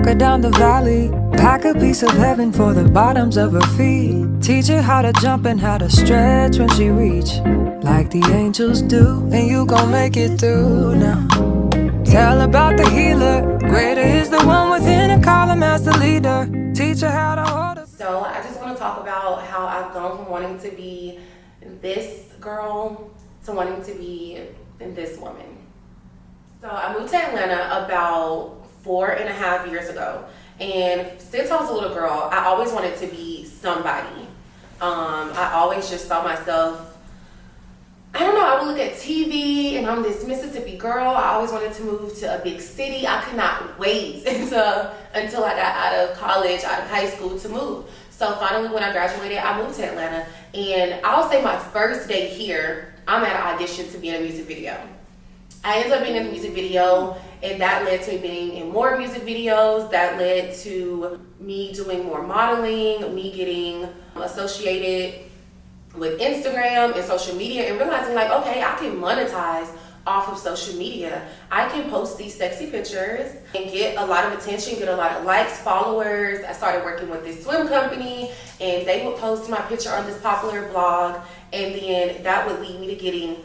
walk her down the valley. Pack a piece of heaven for the bottoms of her feet. Teach her how to jump and how to stretch when she reach, like the angels do, and you gon' make it through now. Tell about the healer. Greater is the one within her, call him as the leader. Teach her how to hold her. So I just want to talk about how I've gone from wanting to be this girl to wanting to be this woman. So I moved to Atlanta about 4.5 years ago. And since I was a little girl, I always wanted to be somebody. I always just saw myself, I don't know, I would look at TV and I'm this Mississippi girl. I always wanted to move to a big city. I could not wait until I got out of college, out of high school to move. So finally when I graduated, I moved to Atlanta. And I'll say my first day here, I'm at an audition to be in a music video. I ended up being in the music video, and that led to me being in more music videos. That led to me doing more modeling, me getting associated with Instagram and social media, and realizing like, okay, I can monetize off of social media. I can post these sexy pictures and get a lot of attention, get a lot of likes, followers. I started working with this swim company, and they would post my picture on this popular blog, and then that would lead me to getting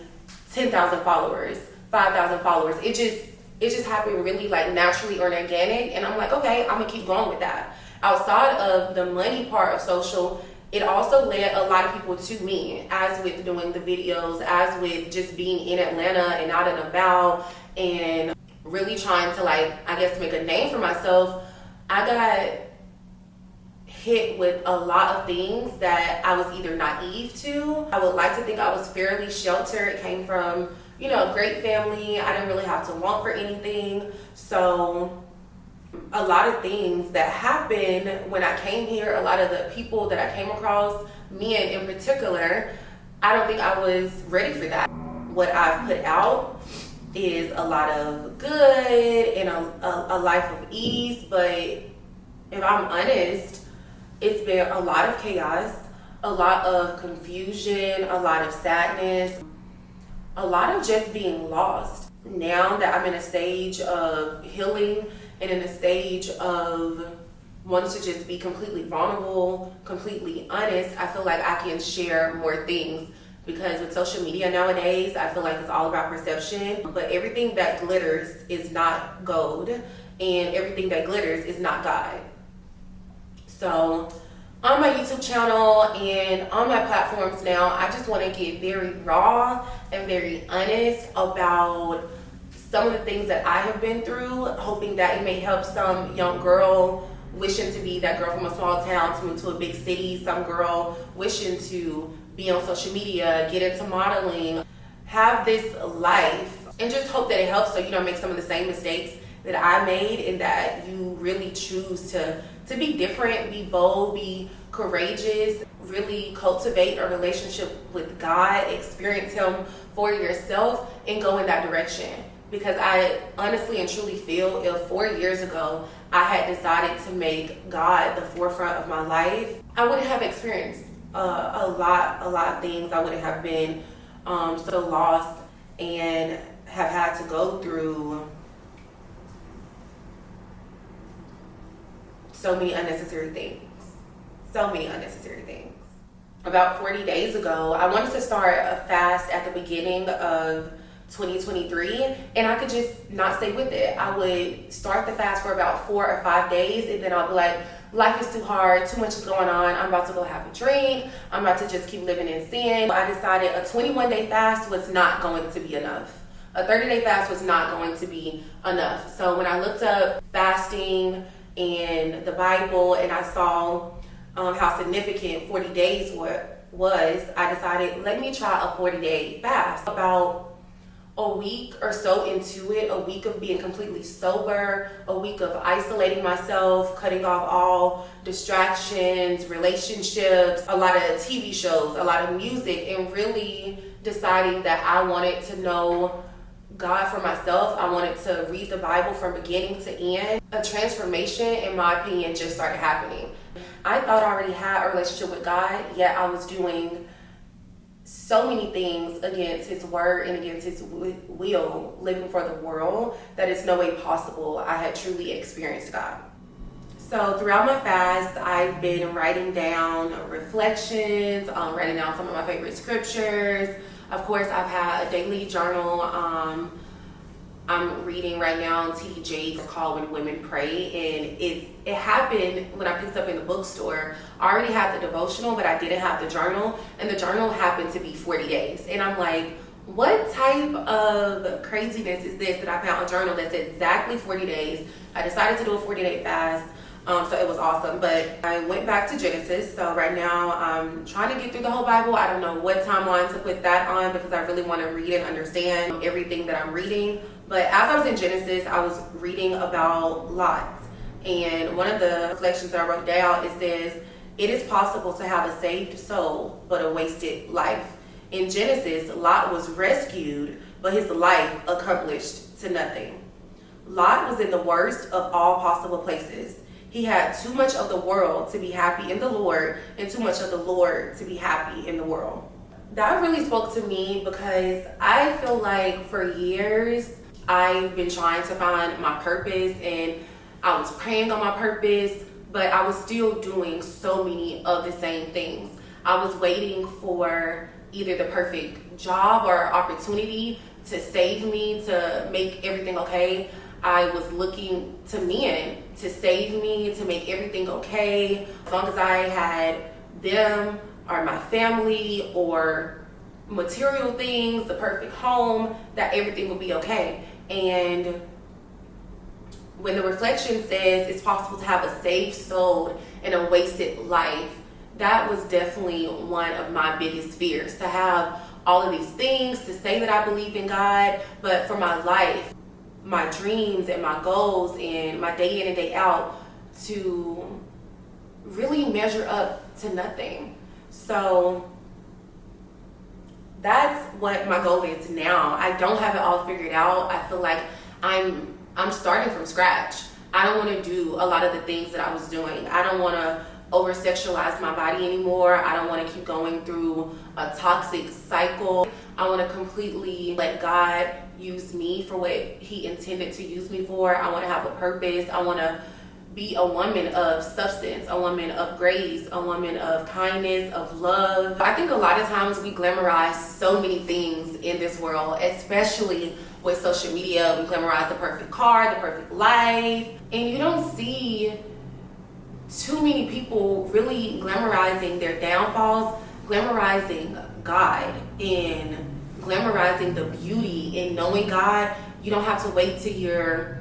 10,000 followers. 5,000 followers. It just happened really like naturally or organic, and I'm like, okay, I'm gonna keep going with that. Outside of the money part of social, it also led a lot of people to me, as with doing the videos, as with just being in Atlanta and out and about and really trying to, like, I guess, make a name for myself. I got hit with a lot of things that I was either naive to. I would like to think I was fairly sheltered. It came from, you know, a great family. I didn't really have to want for anything. So a lot of things that happened when I came here, a lot of the people that I came across, men in particular, I don't think I was ready for that. What I've put out is a lot of good and a life of ease, but if I'm honest, it's been a lot of chaos, a lot of confusion, a lot of sadness, a lot of just being lost. Now that I'm in a stage of healing and in a stage of wanting to just be completely vulnerable, completely honest, I feel like I can share more things, because with social media nowadays, I feel like it's all about perception, but everything that glitters is not gold, and everything that glitters is not God. So on my YouTube channel and on my platforms now, I just want to get very raw and very honest about some of the things that I have been through, hoping that it may help some young girl wishing to be that girl from a small town to move to a big city, some girl wishing to be on social media, get into modeling, have this life, and just hope that it helps so you don't make some of the same mistakes that I made, and that you really choose to be different, be bold, be courageous, really cultivate a relationship with God, experience Him for yourself, and go in that direction. Because I honestly and truly feel if 4 years ago I had decided to make God the forefront of my life, I wouldn't have experienced a lot of things. I wouldn't have been so lost and have had to go through so many unnecessary things. About 40 days ago, I wanted to start a fast at the beginning of 2023, and I could just not stay with it. I would start the fast for about 4 or 5 days, and then I'll be like, life is too hard, too much is going on, I'm about to go have a drink, I'm about to just keep living in sin. I decided a 21-day fast was not going to be enough. A 30-day fast was not going to be enough. So when I looked up fasting in the Bible and I saw how significant 40 days was, I decided, let me try a 40-day fast. About a week or so into it, a week of being completely sober, a week of isolating myself, cutting off all distractions, relationships, a lot of TV shows, a lot of music, and really deciding that I wanted to know God for myself. I wanted to read the Bible from beginning to end. A transformation, in my opinion, just started happening. I thought I already had a relationship with God, yet I was doing so many things against His word and against His will, living for the world, that it's no way possible I had truly experienced God. So throughout my fast, I've been writing down reflections, writing down some of my favorite scriptures. Of course, I've had a daily journal. I'm reading right now T.D. Jakes called When Women Pray, and it happened when I picked up in the bookstore. I already had the devotional, but I didn't have the journal, and the journal happened to be 40 days. And I'm like, what type of craziness is this that I found a journal that's exactly 40 days? I decided to do a 40-day fast, so it was awesome. But I went back to Genesis, so right now I'm trying to get through the whole Bible. I don't know what timeline to put that on because I really want to read and understand everything that I'm reading. But as I was in Genesis, I was reading about Lot. And one of the reflections that I wrote down, it says, it is possible to have a saved soul, but a wasted life. In Genesis, Lot was rescued, but his life accomplished to nothing. Lot was in the worst of all possible places. He had too much of the world to be happy in the Lord, and too much of the Lord to be happy in the world. That really spoke to me because I feel like for years, I've been trying to find my purpose, and I was praying on my purpose, but I was still doing so many of the same things. I was waiting for either the perfect job or opportunity to save me, to make everything okay. I was looking to men to save me, to make everything okay. As long as I had them or my family or material things, the perfect home, that everything would be okay. And when the reflection says it's possible to have a saved soul and a wasted life, that was definitely one of my biggest fears, to have all of these things, to say that I believe in God, but for my life, my dreams and my goals and my day in and day out to really measure up to nothing. So that's what my goal is now. I don't have it all figured out. I feel like I'm starting from scratch. I don't want to do a lot of the things that I was doing. I don't want to over-sexualize my body anymore. I don't want to keep going through a toxic cycle. I want to completely let God use me for what He intended to use me for. I want to have a purpose. I want to be a woman of substance, a woman of grace, a woman of kindness, of love. I think a lot of times we glamorize so many things in this world, especially with social media. We glamorize the perfect car, the perfect life, and you don't see too many people really glamorizing their downfalls, glamorizing God, and glamorizing the beauty in knowing God. You don't have to wait till you're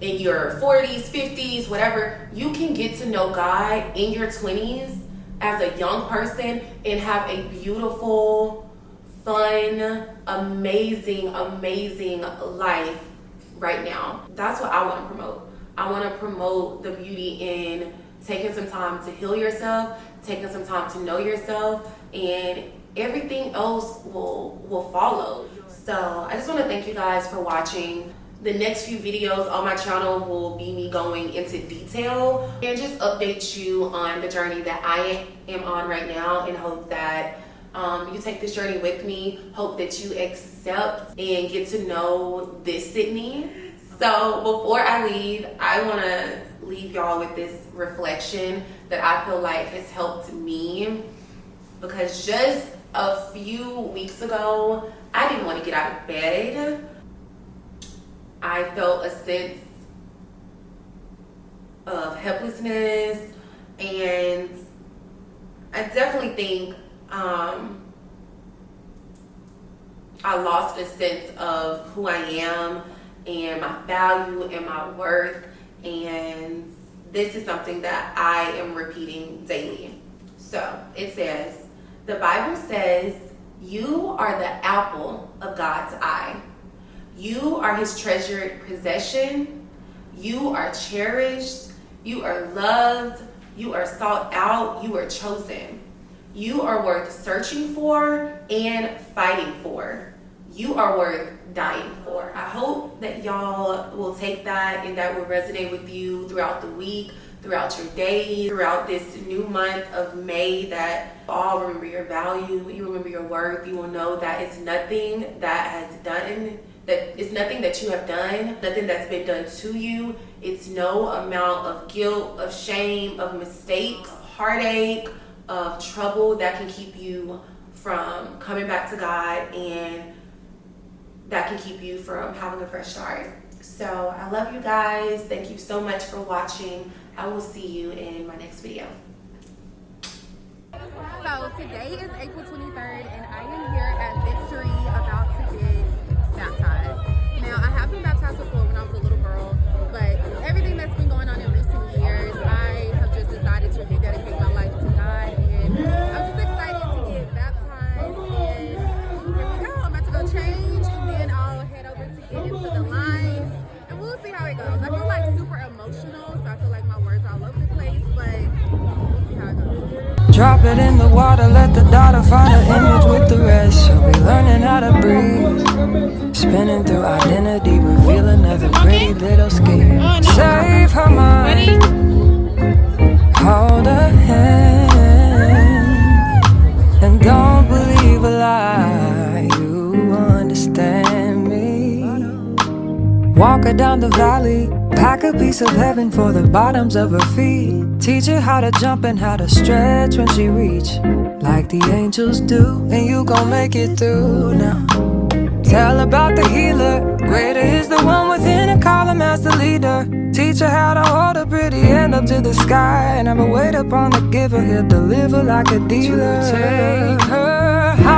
in your 40s, 50s, whatever. You can get to know God in your 20s as a young person and have a beautiful, fun, amazing life right now. That's what I want to promote. I want to promote the beauty in taking some time to heal yourself, taking some time to know yourself, and everything else will follow. So I just want to thank you guys for watching. The next few videos on my channel will be me going into detail and just update you on the journey that I am on right now, and hope that you take this journey with me. Hope that you accept and get to know this Sydney. So before I leave, I want to leave y'all with this reflection that I feel like has helped me, because just a few weeks ago, I didn't want to get out of bed. I felt a sense of helplessness, and I definitely think I lost a sense of who I am and my value and my worth, and this is something that I am repeating daily. So it says, the Bible says, you are the apple of God's eye. You are His treasured possession. You are cherished. You are loved. You are sought out. You are chosen. You are worth searching for and fighting for. You are worth dying for. I hope that y'all will take that and that will resonate with you throughout the week, throughout your days, throughout this new month of May, that you all remember your value, you remember your worth. You will know that it's nothing that has done that it's nothing that you have done, nothing that's been done to you. It's no amount of guilt, of shame, of mistakes, heartache, of trouble that can keep you from coming back to God, and that can keep you from having a fresh start. So I love you guys. Thank you so much for watching. I will see you in my next video. So today is April 23rd and I am here at Victory about to get baptized. Now I have been baptized before when I was a little girl, but everything that's been going on in recent years, I have just decided to rededicate my life to God, and I'm just excited to get baptized. And here we go. I'm about to go change and then I'll head over to get into the line and we'll see how it goes. I feel like super emotional, so I feel like my words all over the place, but we'll see how it goes. Drop it in the water, let the daughter find her image with the rest. She'll be learning how to breathe, spinning through identity, revealing every pretty little scheme. Save her mind, hold her hand, and don't believe a lie. You understand me. Walk her down the valley, pack a piece of heaven for the bottoms of her feet. Teach her how to jump and how to stretch when she reach, like the angels do, and you gon' make it through now. Tell about the healer, greater is the one within, and call him as the leader. Teach her how to hold a pretty hand up to the sky, and never wait upon the giver, he'll deliver like a dealer. To take her high,